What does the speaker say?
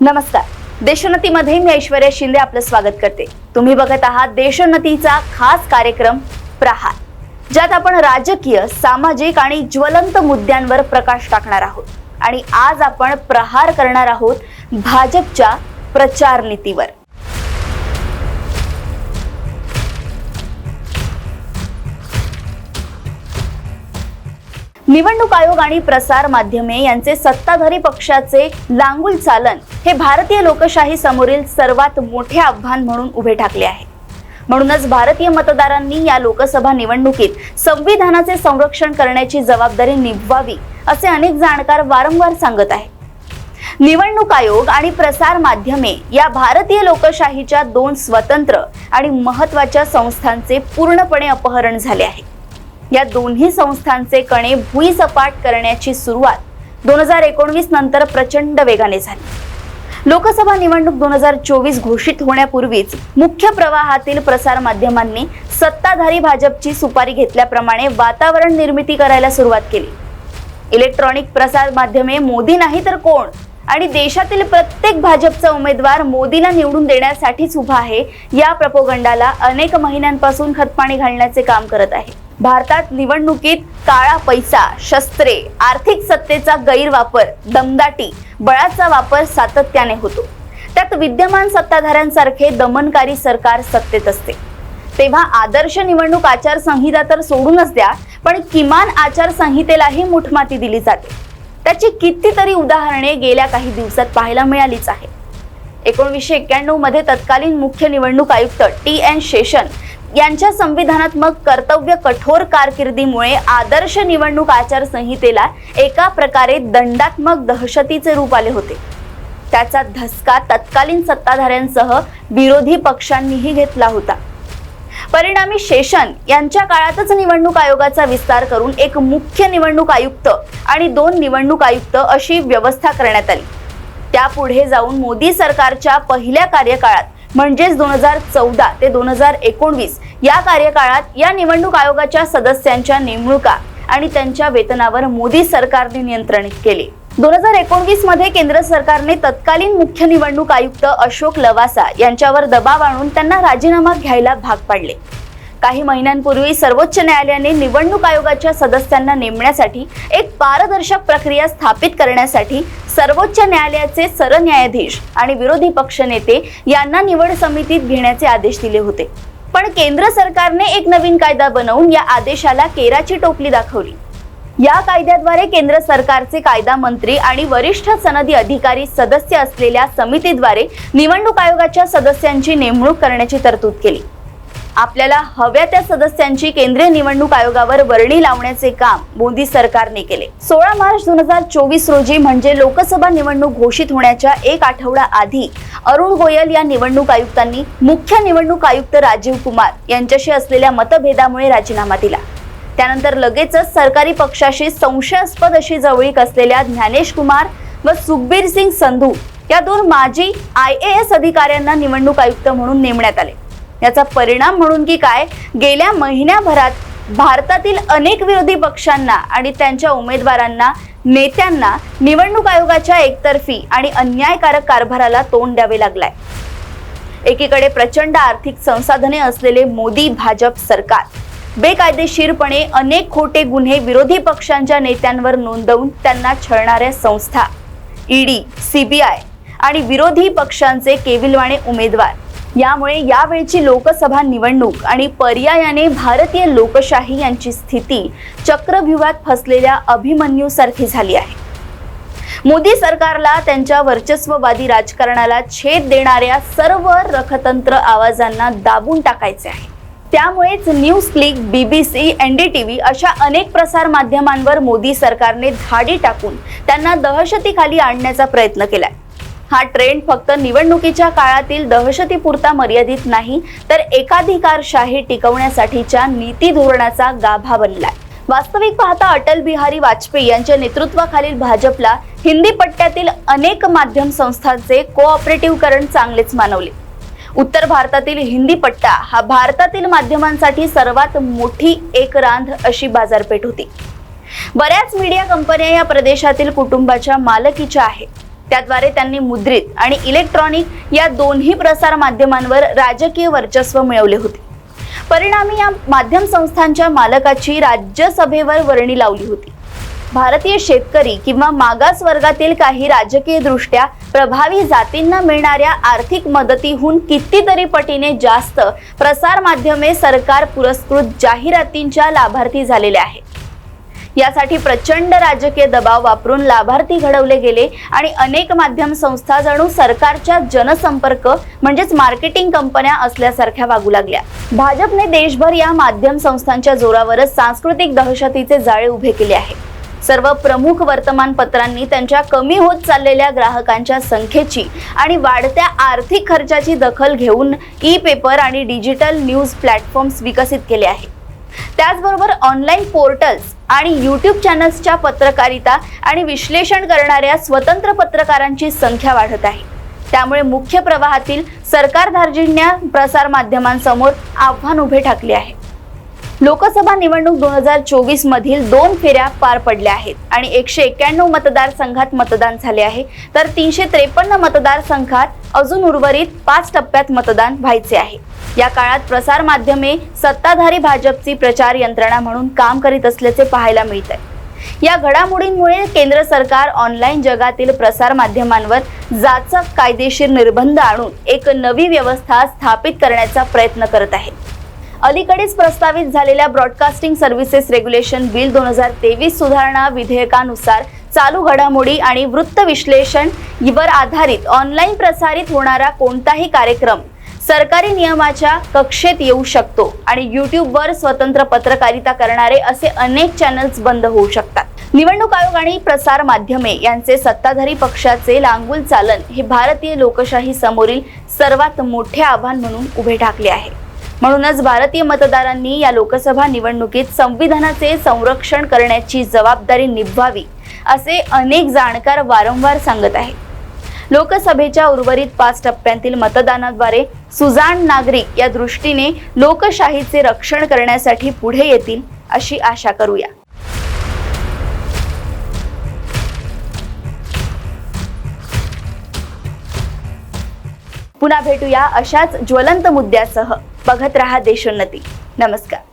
नमस्कार. देशोन्नतीमध्ये मी ऐश्वर्या शिंदे आपलं स्वागत करते. तुम्ही बघत आहात देशोन्नतीचा खास कार्यक्रम प्रहार, ज्यात आपण राजकीय, सामाजिक आणि ज्वलंत मुद्द्यांवर प्रकाश टाकणार आहोत. आणि आज आपण प्रहार करणार आहोत भाजपच्या प्रचार नीतीवर. निवडणूक आयोग आणि प्रसार माध्यमे यांचे सत्ताधारी पक्षाचे लांगुल चालन हे भारतीय लोकशाही समोरील सर्वात मोठे आव्हान म्हणून उभे ठाकले आहे. म्हणूनच भारतीय मतदारांनी या लोकसभा निवडणुकीत संविधानाचे संरक्षण करण्याची जबाबदारी निभवावी असे अनेक जाणकार वारंवार सांगत आहेत. निवडणूक आयोग आणि प्रसार माध्यमे या भारतीय लोकशाहीच्या दोन स्वतंत्र आणि महत्त्वाच्या संस्थांचे पूर्णपणे अपहरण झाले आहे. या दोन्ही संस्थांचे कणे भुईसपाट करण्याची सुरुवात 2019 नंतर प्रचंड वेगाने झाली. लोकसभा निवडणूक 2024 घोषित होण्यापूर्वीच मुख्य प्रवाहातील प्रसार माध्यमांनी सत्ताधारी भाजपची सुपारी घेतल्याप्रमाणे वातावरण निर्मिती करायला सुरुवात केली. इलेक्ट्रॉनिक प्रसार माध्यमे मोदी नाही तर कोण आणि देशातील प्रत्येक भाजपचा उमेदवार मोदीला निवडून देण्यासाठीच उभा आहे या प्रपोगंडाला अनेक महिन्यांपासून खतपाणी घालण्याचे काम करत आहे. भारतात निवडणुकीत काळा पैसा, शस्त्रे, आर्थिक सत्तेचा गैरवापर, दमदाटी, बळाचा वापर सातत्याने होतो. त्यात विद्यमान सत्ताधाऱ्यांसारखे दमनकारी सरकार सत्तेत असते. तेव्हा आदर्श निवडणूक आचारसंहिता तर सोडूनच द्या, पण किमान आचारसंहितेलाही मुठमाती दिली जाते. त्याची कितीतरी उदाहरणे गेल्या काही दिवसात पाहायला मिळालीच आहे. 1991 मध्ये तत्कालीन मुख्य निवडणूक आयुक्त TN शेषन यांच्या संविधानात्मक कर्तव्य कठोर कारकिर्दीमुळे आदर्श निवडणूक आचारसंहितेला एका प्रकारे दंडात्मक दहशतीचे रूप आले होते. त्याचा धसका तत्कालीन सत्ताधाऱ्यांसह विरोधी पक्षांनीही घेतला होता. परिणामी शेषन यांच्या काळातच निवडणूक आयोगाचा विस्तार करून एक मुख्य निवडणूक आयुक्त आणि 2 निवडणूक आयुक्त अशी व्यवस्था करण्यात आली. त्यापुढे जाऊन मोदी सरकारच्या पहिल्या कार्यकाळात म्हणजेच 2014 ते 2019 या कार्यकाळात या निवडणूक आयोगाच्या सदस्यांच्या नेमणुका आणि त्यांच्या वेतनावर मोदी सरकारने नियंत्रण केले. 2019 मध्ये केंद्र सरकारने तत्कालीन मुख्य निवडणूक आयुक्त अशोक लवासा यांच्यावर दबाव आणून त्यांना राजीनामा घ्यायला भाग पाडले. काही महिन्यांपूर्वी सर्वोच्च न्यायालयाने निवडणूक आयोगाच्या सदस्यांना नेमण्यासाठी एक पारदर्शक प्रक्रिया स्थापित करण्यासाठी सर्वोच्च न्यायालयाचे सरन्यायाधीश आणि विरोधी पक्षनेते यांना निवड समितीत घेण्याचे आदेश दिले होते. पण केंद्र सरकारने एक नवीन कायदा बनवून या आदेशाला केराची टोपली दाखवली. या कायद्याद्वारे केंद्र सरकारचे कायदा मंत्री आणि वरिष्ठ सनदी अधिकारी सदस्य असलेल्या समितीद्वारे निवडणूक आयोगाच्या सदस्यांची नेमणूक करण्याची तरतूद केली. आपल्याला हव्या त्या सदस्यांची केंद्रीय निवडणूक आयोगावर वर्णी लावण्याचे काम मोदी सरकारने केले. 16 मार्च 2024 रोजी म्हणजे लोकसभा निवडणूक घोषित होण्याच्या एक आठवडा आधी अरुण गोयल या निवडणूक आयुक्तांनी मुख्य निवडणूक आयुक्त राजीव कुमार यांच्याशी असलेल्या मतभेदामुळे राजीनामा दिला. त्यानंतर लगेचच सरकारी पक्षाशी संशयास्पद अशी जवळीक असलेल्या ज्ञानेश कुमार व सुखबीर सिंग संधू या 2 माजी IAS अधिकाऱ्यांना निवडणूक आयुक्त म्हणून नेमण्यात आले. याचा परिणाम म्हणून की काय, गेल्या महिन्याभरात भारतातील अनेक विरोधी पक्षांना आणि त्यांच्या उमेदवारांना, नेत्यांना निवडणूक आयोगाच्या एकतर्फी आणि अन्यायकारक कारभाराला तोंड द्यावे लागलाय. एकीकडे प्रचंड आर्थिक संसाधने असलेले मोदी भाजप सरकार बेकायदेशीरपणे अनेक खोटे गुन्हे विरोधी पक्षांच्या नेत्यांवर नोंदवून त्यांना छळणाऱ्या संस्था, ED, CBI आणि विरोधी पक्षांचे केविलवाणे उमेदवार, यामुळे यावेळची लोकसभा निवडणूक आणि पर्यायाने भारतीय लोकशाही यांची स्थिती चक्रव्यूहात फसलेल्या अभिमन्यूसारखी झाली आहे. मोदी सरकारला त्यांच्या वर्चस्ववादी राजकारणाला छेद देणाऱ्या सर्व रखतंत्र आवाजांना दाबून टाकायचे आहे. त्यामुळेच न्यूज क्लिक, BBC, NDTV अशा अनेक प्रसार माध्यमांवर मोदी सरकारने धाडी टाकून त्यांना दहशतीखाली आणण्याचा प्रयत्न केलाय. हा ट्रेंड फक्त निवडणुकीच्या काळातील दहशतीपुरता मर्यादित नाही, तर एकाधिकारशाही टिकवण्यासाठीच्या नीती धोरणाचा गाभा बनलाय. वास्तविक पाहता अटल बिहारी वाजपेयी यांच्या नेतृत्वाखालील भाजपला हिंदी पट्ट्यातील अनेक माध्यम संस्थांचे कोऑपरेटिव्हकरण चांगलेच मानवले. उत्तर भारतातील हिंदी पट्टा हा भारतातील माध्यमांसाठी सर्वात मोठी एक रांध अशी बाजारपेठ होती. बऱ्याच मीडिया कंपन्या या प्रदेशातील कुटुंबाच्या मालकीच्या आहेत. त्याद्वारे त्यांनी मुद्रित आणि इलेक्ट्रॉनिक या दोन्ही प्रसार माध्यमांवर राजकीय वर्चस्व मिळवले होते। परिणामी या माध्यम संस्थांच्या मालकाची राज्यसभेवर वर्णी लावली होती। भारतीय शेतकरी किंवा मागास वर्गातील काही राजकीय दृष्ट्या प्रभावी जातींना मिळणाऱ्या आर्थिक मदतीहून कितीतरी पटीने जास्त प्रसार माध्यमे सरकार पुरस्कृत जाहिरातींच्या लाभार्थी झालेले आहेत। यासाठी प्रचंड राजकीय दबाव वापरून लाभार्थी घडवले गेले आणि अनेक माध्यम संस्था जणू सरकारच्या जनसंपर्क म्हणजेच मार्केटिंग कंपन्या असल्यासारख्या वागू लागल्या। भाजपने देशभर या माध्यम संस्थांच्या जोरावरच सांस्कृतिक दहशतीचे जाळे उभे केले आहे। सर्व प्रमुख वर्तमानपत्रांनी त्यांच्या कमी होत चाललेल्या ग्राहकांच्या संख्येची आणि वाढत्या आर्थिक खर्चाची दखल घेऊन ई-पेपर आणि डिजिटल न्यूज प्लॅटफॉर्म्स विकसित केले आहेत। त्याचबरोबर ऑनलाईन पोर्टल्स आणि YouTube चॅनल्सच्या पत्रकारिता आणि विश्लेषण करणाऱ्या स्वतंत्र पत्रकारांची संख्या वाढत आहे। त्यामुळे मुख्य प्रवाहातील सरकारधार्जिण्या प्रसार माध्यमांसमोर आव्हान उभे ठाकले आहे। लोकसभा निवडणूक 2024 मधील 2 फेऱ्या पार पडल्या आहेत आणि 191 मतदारसंघात मतदान झाले आहे, तर 353 मतदारसंघात अजून उर्वरित 5 टप्प्यात मतदान व्हायचे आहे। या काळात प्रसार माध्यमे सत्ताधारी भाजपची प्रचार यंत्रणा म्हणून काम करीत असल्याचे पाहायला मिळते। या घडामोडींमुळे केंद्र सरकार ऑनलाईन जगातील प्रसार माध्यमांवर जाचक कायदेशीर निर्बंध आणून एक नवी व्यवस्था स्थापित करण्याचा प्रयत्न करत आहे। अलीकडेच प्रस्तावित झालेल्या ब्रॉडकास्टिंग सर्व्हिसेस रेग्युलेशन बिल 2023 सुधारणा विधेयकानुसार चालू घडामोडी आणि वृत्त विश्लेषण वर आधारित ऑनलाईन प्रसारित होणारा कोणताही कार्यक्रम सरकारी नियमाच्या कक्षेत येऊ शकतो आणि YouTubeवर स्वतंत्र पत्रकारिता करणारे असे अनेक चॅनल्स बंद होऊ शकतात। निवडणूक आयोग आणि प्रसार माध्यमे यांचे सत्ताधारी पक्षाचे लांगुल चालन हे भारतीय लोकशाही समोरील सर्वात मोठे आव्हान म्हणून उभे ठाकले आहे। म्हणूनच भारतीय मतदारांनी या लोकसभा निवडणुकीत संविधानाचे संरक्षण करण्याची जबाबदारी निभावावी असे अनेक जाणकार वारंवार सांगत आहेत। लोकसभेच्या उर्वरित 5 टप्प्यांतील मतदानाद्वारे सुजाण नागरिक या दृष्टीने लोकशाहीचे रक्षण करण्यासाठी पुढे येतील अशी आशा करूया। पुन्हा भेटूया अशाच ज्वलंत मुद्द्यासह। बघत रहा देशोन्नती। नमस्कार।